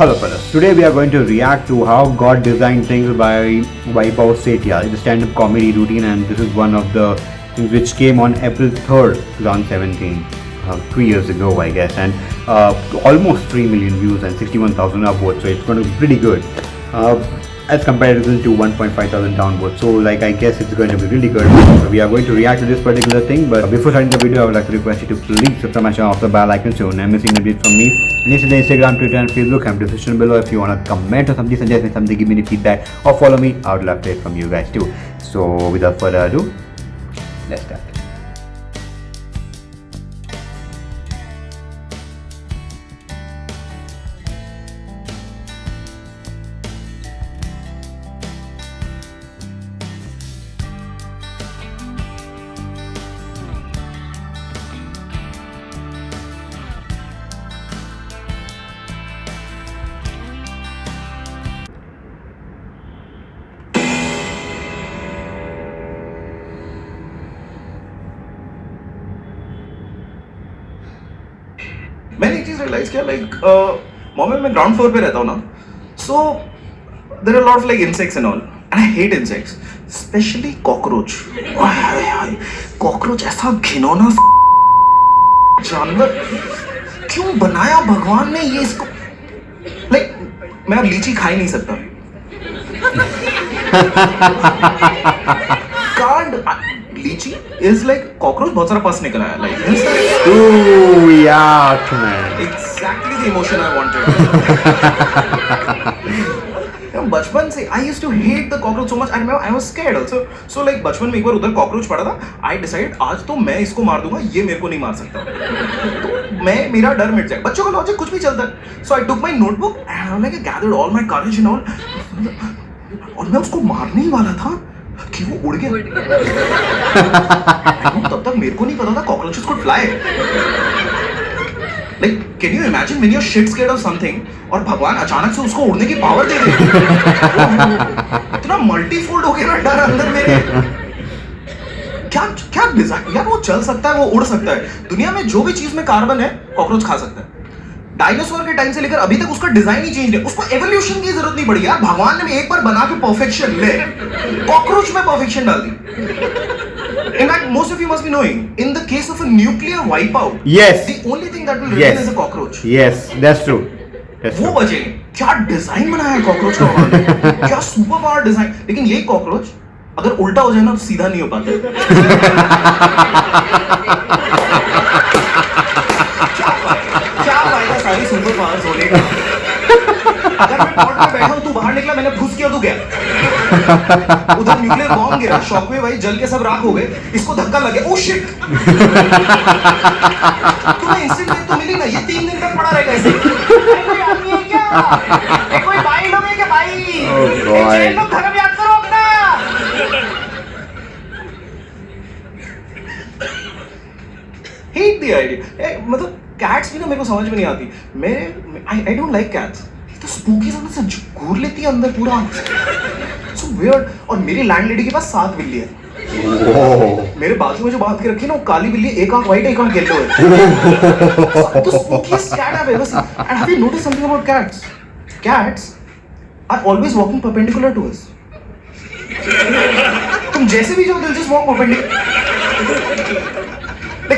Hello fellas, today we are going to react to how God designed things by Vaibhav Sethia. It's a stand-up comedy routine and this is one of the things which came on April 3rd, 2017, 3 years ago I guess, and almost 3 million views and 61,000 upvotes, so it's going to be pretty good. As compared to 1.5 thousand downvotes, so like I guess it's going to be really good. So we are going to react to this particular thing, but before starting the video I would like to request you to please subscribe my channel, off the bell icon so you're not missing updates from me. And this is the Instagram, Twitter and Facebook. I'm description below. If you want to comment or something, suggest me something, give me any feedback or follow me, I would love to hear from you guys too. So without further ado, let's start. मैंने एक चीज realise किया like mom में मैं ground floor पे रहता हूँ ना, so there are lot of like insects and all and I hate insects, especially cockroach. Cockroach ऐसा घिनौना जानवर क्यों बनाया भगवान ने ये इसको. लाइक मैं अब लीची खा ही नहीं सकता. लीची इज लाइक कॉकरोच बहुत सारा पस निकला है. Like Ooh, yuck, man. Exactly the emotion I wanted. बचपन से I used to hate the cockroach so much and I was scared also. So like बचपन में एक बार उधर कॉकरोच पड़ा था. आई डिसाइड आज तो मैं इसको मार दूंगा, ये मेरे को नहीं मार सकता. तो मैं मेरा डर मिट जाए. बच्चों का लॉजिक कुछ भी चलता है. So I took my notebook and I like gathered all my courage and all, और मैं उसको मारने ही वाला था कि वो उड़ गया. तब तक मेरे को नहीं पता था cockroaches could fly. Like can you imagine when you are shit scared of something और भगवान अचानक से उसको उड़ने की पावर दे दे. इतना मल्टीफोल्ड हो गया डर अंदर मेरे. क्या क्या डिजाइन यार. वो चल सकता है, वो उड़ सकता है. दुनिया में जो भी चीज में कार्बन है कॉकरोच खा सकता है. डायनासोर के टाइम से लेकर अभी तक उसका डिजाइन ही चेंज है. उसको एवोल्यूशन की जरूरत नहीं पड़ी यार. भगवान ने एक बार बना के परफेक्शन ले कॉकरोच में परफेक्शन डाल दी. In fact, most of you must be knowing, in the case of a nuclear wipeout, Yes. the only thing that will remain is a cockroach. Yes, that's true. That's वो true. बचेंगे. क्या design बनाया है cockroach का उन्होंने. क्या super power design. लेकिन ये कॉकरोच अगर उल्टा हो जाए ना तो सीधा नहीं हो पाता. क्या फायदा सारी सुपर पावर्स होने का. अगर मैं पॉट में बैठा हूं, तू बाहर निकला, मैंने फुस किया, तू गया. उधर न्यूक्लियर बॉम्ब गिरा, शॉक में भाई जल के सब राख हो गए. इसको धक्का लगे, ओ शिट. तुम्हें इंस्टेंट डेथ तो मिली ना, ये 3 दिन तक पड़ा रहेगा ऐसे. कोई आदमी है क्या? कोई भाई लोग है क्या भाई? जेल लोग धर्म याद करो अपना. Hate the idea. मतलब कैट्स भी ना मेरे को समझ में नहीं आती. I don't like cats. तो स्पूकी समझ से घूर लेती है अंदर पूरा. So weird. और मेरी लैंडलेडी के पास 7 बिल्ली है. मेरे बाजू में जो बांध के रखी है ना, वो काली बिल्ली, एक आंख व्हाइट एक आंख येलो है. तो spookiest cat I've ever seen. And have you noticed something about cats? Cats are always walking perpendicular to us. तुम जैसे भी जाओ, they'll just walk perpendicular.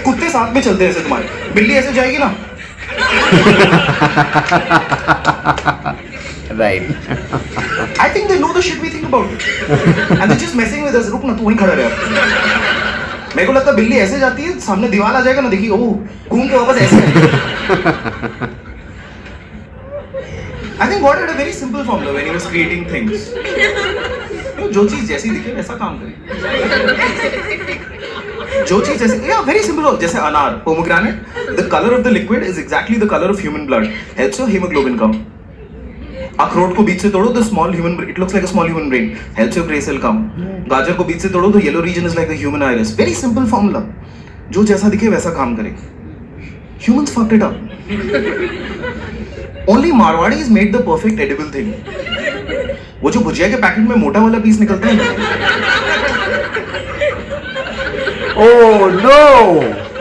कुत्ते साथ में चलते हैं ऐसे. तुम्हारे बिल्ली ऐसे जाएगी ना. Right. I think they know the shit we think about it. And they're just messing with us. रुक ना, तू वहीं खड़ा रहे. मेरे को लगता है बिल्ली ऐसे जाती है, सामने दीवार आ जाएगा ना, देखिए ओह घूम के वापस ऐसे. I think God had a very simple formula when he was creating things. जो चीज जैसी दिखे वैसा काम करे. जो चीज जैसे very simple. जैसे अनार, pomegranate, the color of the liquid is exactly the color of human blood. Helps your hemoglobin come. अखरोट को बीच से तोड़ो, the small human, it looks like a small human brain. Helps your gray cell come. गाजर को बीच से तोड़ो, the yellow region is like the human iris. Very simple formula. जो जैसा दिखे वैसा काम करे. Humans fucked it up. Only Marwadis made the perfect edible thing. वो जो भुजिया के पैकेट में मोटा वाला पीस निकलता है ना. Oh no!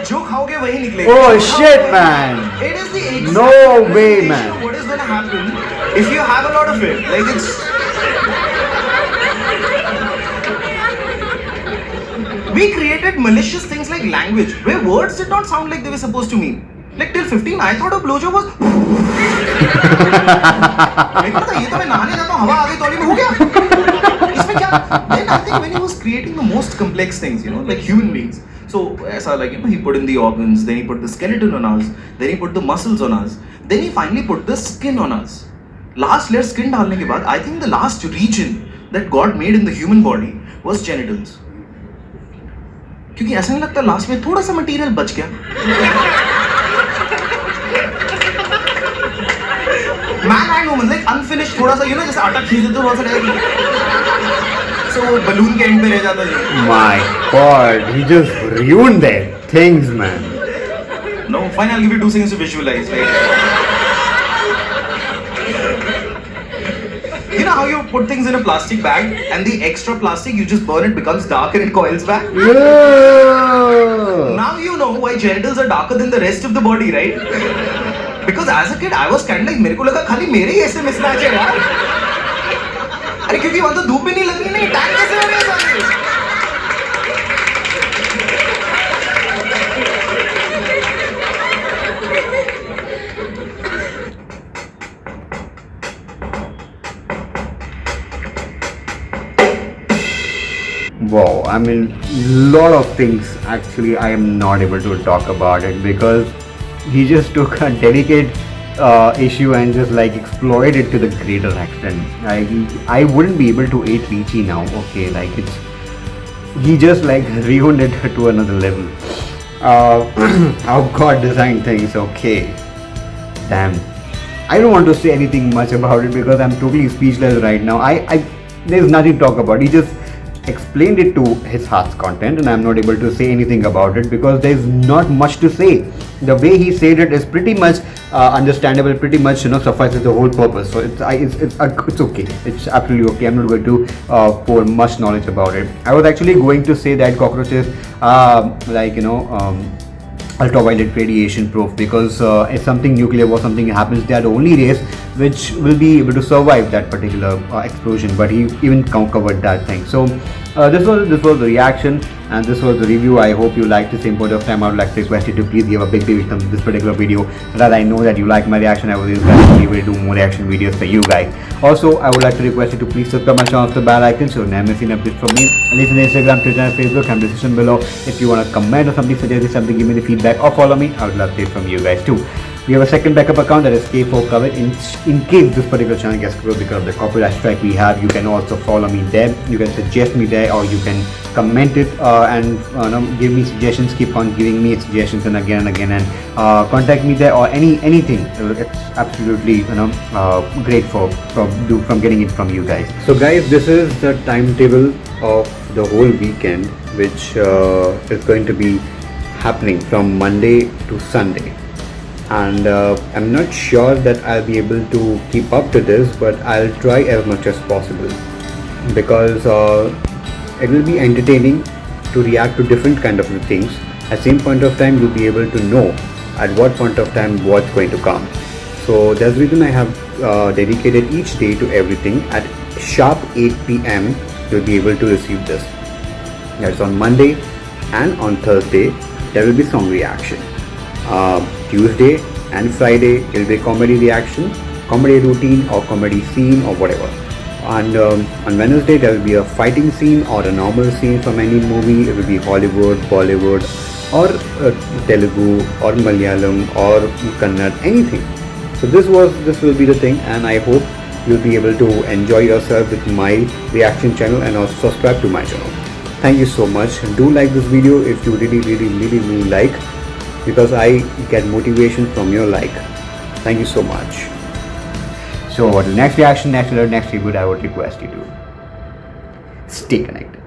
जो खाओगे वही निकलेगा. Oh shit, man! It is the exact No way, indication man. of what is going to happen If you have a lot of it, like it's. We created malicious things like language, where words did not sound like they were supposed to mean. Like till 15, I thought a blowjob was. मेरे को पता ये तो मैं नहाने जाता हूँ हवा आ गई तो में हो गया इसमें क्या then I think when he was creating the most complex things, you know, like human beings, so ऐसा like, you know, he put in the organs, then he put the skeleton on us, then he put the muscles on us, then he finally put the skin on us. Last layer skin डालने के बाद I think the last region that God made in the human body was genitals, क्योंकि ऐसा नहीं लगता last में थोड़ा सा मटेरियल बच गया. Man and woman, like unfinished थोड़ा सा, you know, जैसे आटा खींच देते हो थोड़ा सा so balloon के end पे रह जाता है. My God, he just ruined their things, man. No, fine, I'll give you 2 seconds to visualize. Like, you know how you put things in a plastic bag and the extra plastic you just burn, it becomes dark and it coils back. Yeah. Now you know why genitals are darker than the rest of the body, right? Because as a kid I was kind of like, मेरे को लगा खाली मेरे ही ऐसे mismatch है यार. अरे क्योंकि वहाँ तो धूप भी नहीं लगी, नहीं टैग कैसे हो रहे हैं सारे. Wow, I mean, lot of things actually I am not able to talk about it because he just took a delicate issue and just like exploited it to the greater extent. I wouldn't be able to eat lychee now. Okay, like he just like ruined it to another level. How God designed things. Okay, damn. I don't want to say anything much about it because I'm totally speechless right now. There's nothing to talk about. He just explained it to his heart's content and I'm not able to say anything about it because there's not much to say. The way he said it is pretty much understandable, pretty much, you know, suffices the whole purpose. So it's okay. It's absolutely okay. I'm not going to pour much knowledge about it. I was actually going to say that cockroaches like, you know, ultraviolet radiation proof because if something nuclear or something happens, they are the only race which will be able to survive that particular explosion. But he even covered that thing. So this was the reaction and this was the review. I hope you liked the same point of time. I would like to request you to please give a big thumbs to this particular video so that I know that you like my reaction. I will definitely do more reaction videos for you guys. Also, I would like to request you to please subscribe my channel, the bell icon, so never miss an update from me. And listen to Instagram, Twitter, and Facebook, and description below. If you want to comment or something, suggest something, give me the feedback or follow me. I would love to hear from you guys too. We have a second backup account that is K4 Covered. In case this particular channel gets closed because of the copyright strike we have, you can also follow me there. You can suggest me there, or you can comment it and give me suggestions. Keep on giving me suggestions and again and contact me there or anything. It's absolutely great from getting it from you guys. So guys, this is the timetable of the whole weekend, which is going to be happening from Monday to Sunday. And I'm not sure that I'll be able to keep up to this, but I'll try as much as possible because it will be entertaining to react to different kind of things. At the same point of time, you'll be able to know at what point of time what's going to come. So that's the reason I have dedicated each day to everything. At sharp 8 p.m. you'll be able to receive this. That's on Monday, and on Thursday there will be song reaction. Tuesday and Friday it will be comedy reaction, comedy routine or comedy scene or whatever. And on Wednesday there will be a fighting scene or a normal scene from any movie. It will be Hollywood, Bollywood or Telugu or Malayalam or Kannada, anything. So this will be the thing, and I hope you'll be able to enjoy yourself with my reaction channel and also subscribe to my channel. Thank you so much. Do like this video if you really like, because I get motivation from your like. Thank you so much. So the next reaction, next review, I would request you to stay connected.